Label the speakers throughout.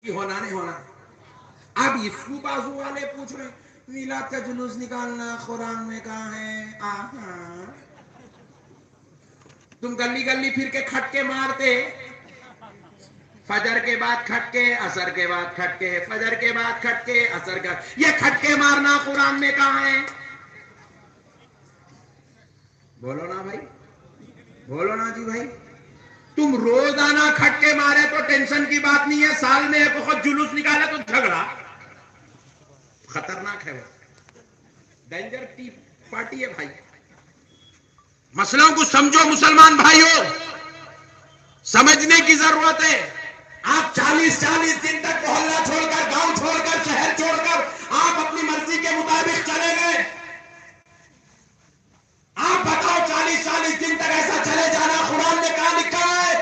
Speaker 1: ہونا نہیں ہونا. اب اس کو بازو والے پوچھ رہے میلاد کا جلوس نکالنا قرآن میں کہاں ہے؟ تم گلی گلی پھر کے کھٹکے مارتے، فجر کے بعد کھٹکے، عصر کے بعد کھٹکے، فجر کے بعد کھٹکے، عصر کا. یہ کھٹکے مارنا قرآن میں کہاں ہے؟ بولو نا بھائی، بولو نا جی بھائی. تم روزانہ کھٹکے مارے تو ٹینشن کی بات نہیں ہے، سال میں ایک وقت جلوس نکالے تو جھگڑا. خطرناک ہے وہ، ڈینجر پارٹی ہے بھائی. مسئلوں کو سمجھو مسلمان بھائیوں، سمجھنے کی ضرورت ہے. آپ 40 دن تک محلہ چھوڑ کر، گاؤں چھوڑ کر، شہر چھوڑ کر آپ اپنی مرضی کے مطابق چلے گئے. آپ بتاؤ 40 دن تک ایسا چلے جانا قرآن میں کہاں لکھا ہے؟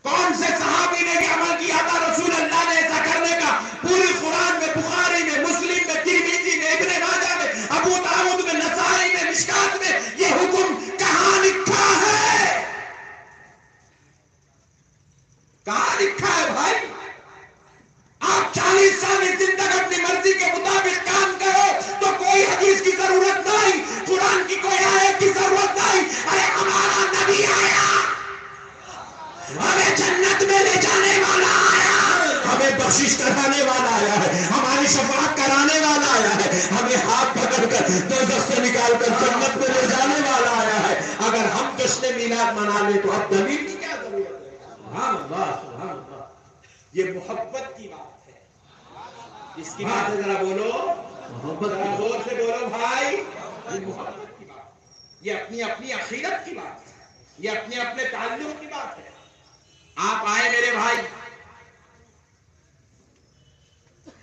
Speaker 1: کون سے صحابی نے یہ عمل کیا تھا رسول اللہ نے ایسا کرنے کا؟ پوری قرآن میں، بخاری میں، مسلم میں، ترمذی میں، ابن ماجہ میں، ابو داؤد میں، نسائی میں، مشکات میں یہ حکم کہاں لکھا ہے؟ کہاں لکھا ہے بھائی؟ آپ 40 دن تک اپنی مرضی کے مطابق کام کرو تو کوئی حدیث کی ضرورت نہیں، قرآن کی کوئی آیت کی ضرورت نہیں. ارے ہمارا نبی آیا، ہمیں جنت میں لے جانے والا آیا، ہمیں بخشش کرانے والا آیا ہے، ہماری شفاعت کرانے والا آیا ہے، ہمیں ہاتھ پکڑ کر دوزخ سے نکال کر جنت میں لے جانے والا آیا ہے. اگر ہم جشن میلاد منا لیں تو اب دلیل کی کیا ضرورت ہے؟ سبحان اللہ، سبحان اللہ. یہ محبت کی بات ہے. اس کی بات ہے، ذرا بولو محبت، ذرا زور سے بولو بھائی. یہ محبت کی بات ہے، یہ اپنی اپنی عقیدت کی بات ہے، یہ اپنے اپنے تعلق کی بات ہے. آپ آئے میرے بھائی،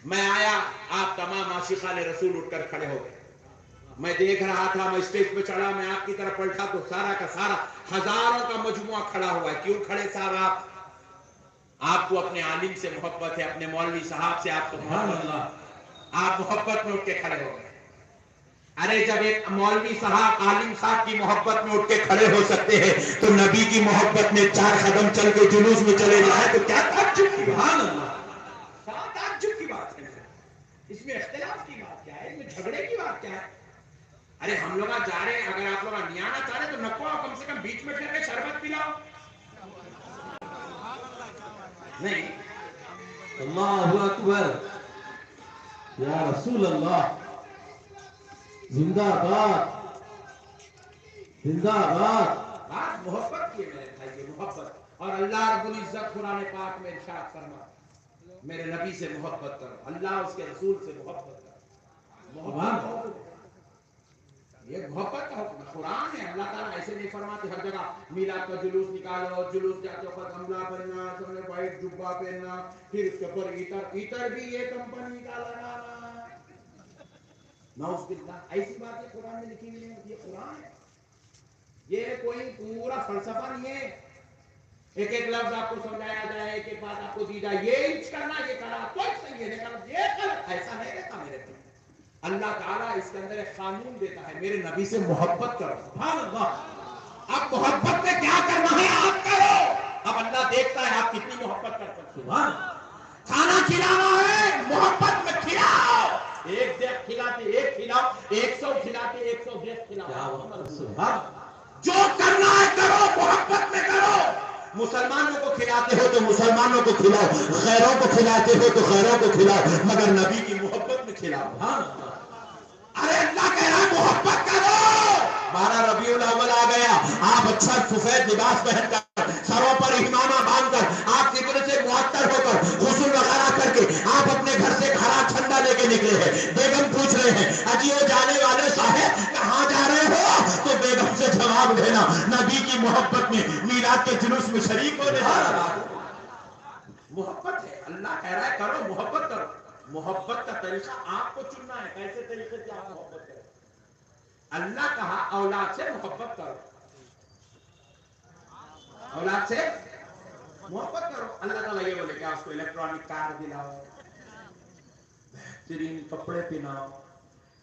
Speaker 1: میں آیا، آپ تمام عاشقان رسول اٹھ کر کھڑے ہو گئے. میں دیکھ رہا تھا، میں اسٹیج پہ چڑھا، میں آپ کی طرف پلٹا تو سارا کا سارا ہزاروں کا مجموعہ کھڑا ہوا ہے. کیوں کھڑے صاحب؟ آپ کو اپنے عالم سے محبت ہے، اپنے مولوی صاحب سے آپ کو محبت ہے، آپ محبت میں اٹھ کے کھڑے ہو گئے. ارے جب ایک مولوی صاحب عالم صاحب کی محبت میں اٹھ کے کھڑے ہو سکتے ہیں تو نبی کی محبت میں 4 قدم چل کے جلوس میں چلے جائے تو کیا تعجب کی بات ہے؟ تعجب کی بات ہے. اس میں اختلاف کی بات کیا ہے؟ اس میں جھگڑے کی بات کیا ہے؟ ارے ہم لوگ جا رہے ہیں، اگر آپ لوگ نہیں آنا چاہ رہے تو نکو آؤ، کم سے کم بیچ میں پھر کے شربت پلاؤ. نہیں،
Speaker 2: اللہ اکبر، یا رسول اللہ، زندہ باد، زندہ باد.
Speaker 1: بات محبت کی ہے میرے بھائی، یہ محبت. اور اللہ رب العزت قرآن پاک میں ارشاد فرما، میرے نبی سے محبت کرو، اللہ اس کے رسول سے محبت کرو. محبت، یہ محبت کا حکم قرآن ہے. اللہ تعالیٰ ایسے نہیں فرماتے ہر جگہ میلاد کا جلوس نکالو، جلوس جاتے وقت حملہ پہننا، سب نے وائٹ جبہ پہننا، پھر اس کے اوپر عطر بھی یہ کمپنی کا لگانا. نعوذ باللہ، ایسی باتیں قرآن میں لکھی ہوئی نہیں ہوتی. یہ قرآن ہے، یہ کوئی پورا فلسفہ نہیں ہے. ایک ایک لفظ آپ کو سمجھایا جائے، ایک ایک بات آپ کو دی جائے، یہ انچ کرنا، یہ کرنا تو صحیح ہے، لیکن یہ غلط، ایسا نہیں رہتا میرے بھائی. اللہ تعالیٰ اس کے اندر ایک قانون دیتا ہے، میرے نبی سے محبت کرو. سبحان اللہ. اب محبت میں کیا کرنا ہے آپ کرو. اب اللہ دیکھتا ہے آپ کتنی محبت کرتے ہیں. سبحان اللہ. کھانا کھلانا ہے، محبت میں کھلاؤ. ایک دیکھ کھلاتے ایک کھلاؤ، 100 کھلاتے 110 کھلاؤ. سبحان. جو کرنا ہے کرو، محبت میں کرو. مسلمانوں کو کھلاتے ہو تو مسلمانوں کو کھلاؤ، غیروں کو کھلاتے ہو تو غیروں کو کھلاؤ، مگر نبی کی محبت میں کھلاؤ. ہاں. ارے اللہ کہہ رہا ہے محبت کرو. 12 ربیع الاول آ گیا، آپ اچھا سفید لباس پہن کر، سروں پر امامہ باندھ کر، آپ قبلے سے معطر ہو کر، غسل وغیرہ کر کے آپ اپنے گھر سے ہرا ٹھنڈا لے کے نکلے ہیں. بیگم پوچھ رہے ہیں اجیو جانے والے صاحب کہاں جا رہے ہو؟ تو بیگم سے جواب دینا نبی کی محبت میں میلاد کے جلوس میں شریک ہونے جا رہا ہوں. محبت ہے، اللہ کہہ رہا ہے کرو، محبت کرو. محبت کا طریقہ آپ کو چننا ہے، کیسے طریقے سے آپ محبت کرو. اللہ کہا اولاد سے محبت کرو، اولاد سے محبت کرو. اللہ تعالیٰ یہ بولے کہ اس کو الیکٹرانک کار دلاؤ، بہترین کپڑے پہناؤ،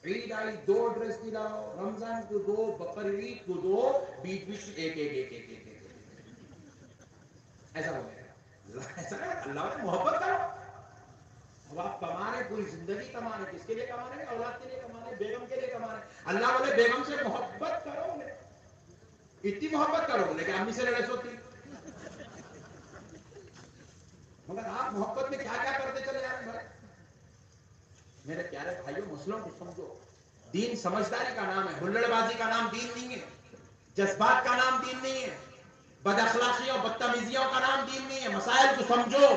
Speaker 1: عید آئی 2 ڈریس دلاؤ، رمضان کو 2، بقرعید کو 2، بیچ بیچ ایک ایک ایک ایک ایک ایک ایسا بولے. اللہ سے محبت کرو. اب آپ کما رہے پوری زندگی کما رہے, کس کے لیے کما رہے؟ اولاد کے لیے کما رہے, بیگم کے لیے کما رہے. اللہ بولے بیگم سے محبت کرو, اتنی محبت کرو بولے کہ امی سے لڑے سوتی. مگر آپ محبت میں کیا کیا کرتے چلے جا رہے ہیں. میرے پیارے بھائیوں مسلموں کو سمجھو, دین سمجھداری کا نام ہے, ہلڑ بازی کا نام دین نہیں ہے, جذبات کا نام دین نہیں ہے, بد اخلاقیوں بدتمیزیوں کا نام دین نہیں ہے. مسائل کو سمجھو.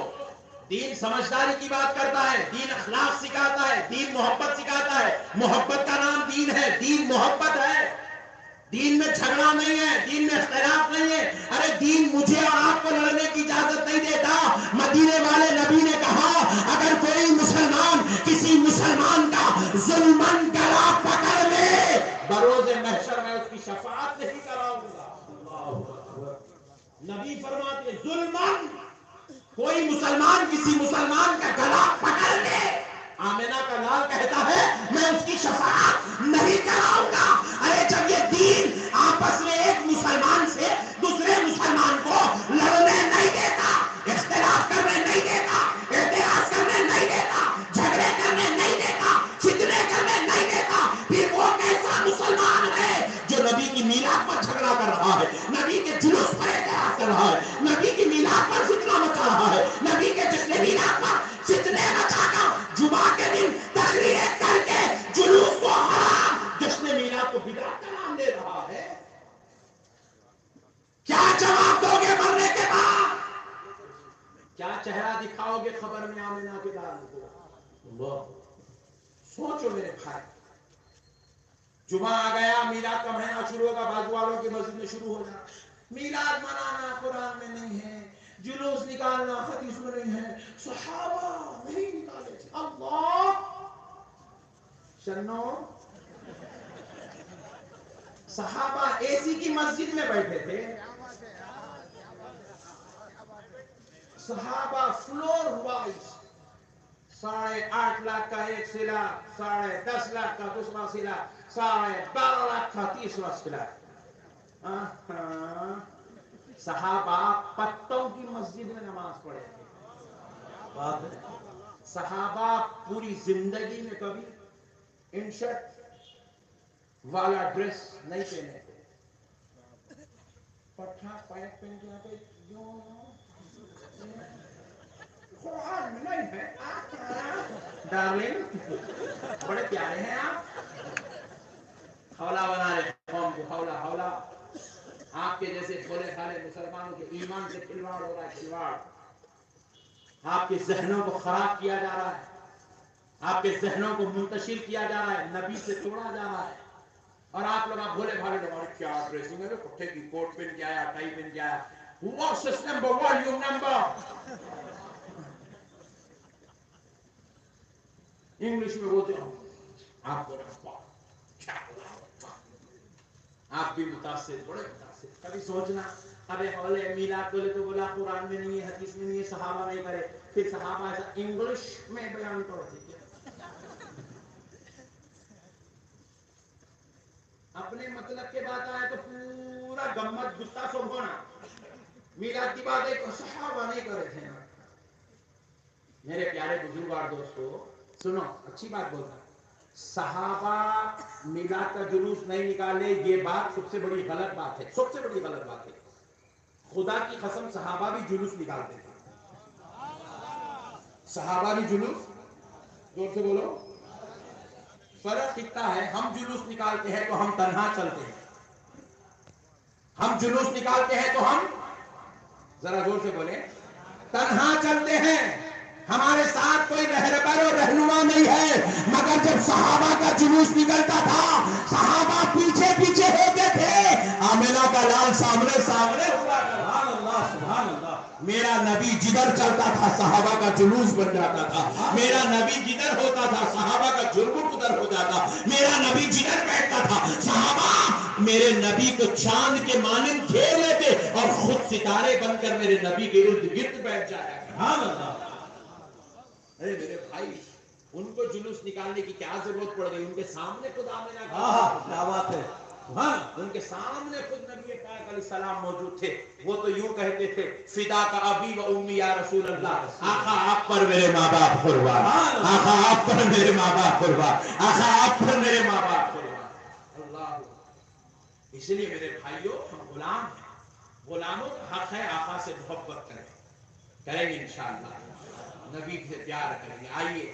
Speaker 1: دین سمجھداری کی بات کرتا ہے, دین اخلاق سکھاتا ہے, دین محبت سکھاتا ہے. محبت کا نام دین ہے, دین محبت ہے. دین میں جھگڑا نہیں ہے, دین میں اختلاف نہیں ہے. ارے دین مجھے اور آپ کو لڑنے کی اجازت نہیں دیتا. مدینے والے نبی نے کہا اگر کوئی مسلمان کسی مسلمان کا ظلمن گلا پکڑ لے بروز محشر میں اس کی شفاعت نہیں کراؤں گا. نبی فرماتے ظلمن, کوئی مسلمان کسی مسلمان کا گلا پکڑ لے, آمینہ کا لال کہتا ہے میں اس کی شفاعت نہیں کراؤں گا. ارے جب یہ دین آپس میں ایک مسلمان سے دوسرے مسلمان کو لڑنے نہیں دیتا, اختلاف کرنے نہیں دیتا, اعتراض کرنے نہیں دیتا, جھگڑے کرنے نہیں دیتا, فتنے کرنے نہیں دیتا, پھر وہ کیسا مسلمان ہے جو نبی کی میلاد پر جھگڑا کر رہا ہے, نبی کے جلوس پر اعتراض کر رہا ہے, نبی کی میلاد پر فتنہ مچا رہا ہے, نبی کے جشن میلاد پر فتنے مچا کر جمعہ کے دن تقریریں کر کے جلوس کو حرام, جشن میلاد کو بدعت کا نام دے رہا ہے. کیا جواب دو گے مرنے کے بعد؟ کیا چہرہ دکھاؤ گے خبر میں آمینہ کے لال کو؟ سوچو میرے بھائی. جمعہ آ گیا, میلاد کا مہینہ شروع ہوگا, بازو والوں کی مسجد میں شروع ہو جائے. میلاد منانا قرآن میں نہیں ہے, جلوس نکالنا حدیث میں نہیں ہے, صحابہ نہیں نکالے تھے. اللہ شنو, صحابہ اے سی کی مسجد میں بیٹھے تھے, صحابہ فلور وائز 8.5 لاکھ کا ایک سلا, 10.5 لاکھ کا دوسرا سلا, 12.5 لاکھ کا تیسرا سلا. صحابہ پتوں کی مسجد میں نماز پڑھے تھے. صحابہ پوری زندگی میں کبھی انشرٹ والا ڈریس نہیں پہنے تھے. پٹھا پینٹ پہن کے آتے قرآن میں نہیں ہے. ڈارلنگ بڑے پیارے ہیں آپ, حولا بنا رہے قوم کو, حولا حولا. آپ کے جیسے بھولے بھالے مسلمانوں کے ایمان سے کھلواڑ ہو رہا ہے, کھلواڑ. آپ کے ذہنوں کو خراب کیا جا رہا ہے, آپ کے ذہنوں کو منتشر کیا جا رہا ہے, نبی سے توڑا جا رہا ہے. اور آپ لوگ بھولے بھالے ہمارے کیا ڈریسنگ ہے, کٹھے کی کوٹ پہن کے آیا, ٹائی پہن کے آیا, versus number volume number. English میں بولتے ہو آپ کو, آپ بھی متاثر, بڑے متاثر. کبھی سوچنا ابے حولے میلاد بولے تو بولا قرآن میں نہیں ہے, حدیث میں نہیں ہے, صحابہ نہیں کرے, پھر صحابہ ایسا انگلش میں بیان کرتے کیا؟ اپنے مطلب کے بات آئے تو پورا گمت گتا سب ہونا, میلاد کی بات ہے تو صحابہ نہیں کرے تھے. میرے پیارے بزرگوار دوستو سنو, اچھی بات بولتا, صحابہ میلاد کا جلوس نہیں نکالے, یہ بات سب سے بڑی غلط بات ہے, سب سے بڑی غلط بات ہے. خدا کی قسم صحابہ بھی جلوس نکالتے تھے, صحابہ بھی جلوس, زور سے بولو. فرق اتنا ہے, ہم جلوس نکالتے ہیں تو ہم تنہا چلتے ہیں, ہم جلوس نکالتے ہیں تو ہم, ذرا زور سے بولیں, تنہا چلتے ہیں, ہمارے ساتھ کوئی رہبر اور رہنما نہیں ہے. مگر جب صحابہ کا جلوس نکلتا تھا, صحابہ پیچھے پیچھے ہوتے تھے, آمینہ کا لال سامنے سامنے ہوا. سبحان اللہ, سبحان اللہ. میرا نبی جدھر چلتا تھا صحابہ کا جلوس بن جاتا تھا, میرا نبی جدھر ہوتا تھا صحابہ کا جرم ادھر ہو جاتا, میرا نبی جدھر بیٹھتا تھا صحابہ میرے نبی کو چاند کے مانند گھیر لیتے اور خود ستارے بن کر میرے نبی کے ارد گرد بیٹھ جایا. سبحان اللہ. ارے میرے بھائی, ان کو جلوس نکالنے کی کیا ضرورت پڑ گئی, ان کے سامنے خدا میں نہ, کیا بات ہے. ان کے سامنے خود نبی پاک علیہ السلام موجود تھے. وہ تو یوں کہتے تھے فدا کا ابی و امی یا رسول اللہ. آقا آپ پر میرے ماں باپ قربان, آقا آپ پر میرے ماں باپ قربان, آقا آپ پر میرے ماں باپ قربان. اللہ. اس لیے میرے بھائیوں ہم غلام ہیں, غلاموں کا حق ہے آقا سے محبت کریں, کریں گے انشاءاللہ, نبی سے پیار کریں گے. آئیے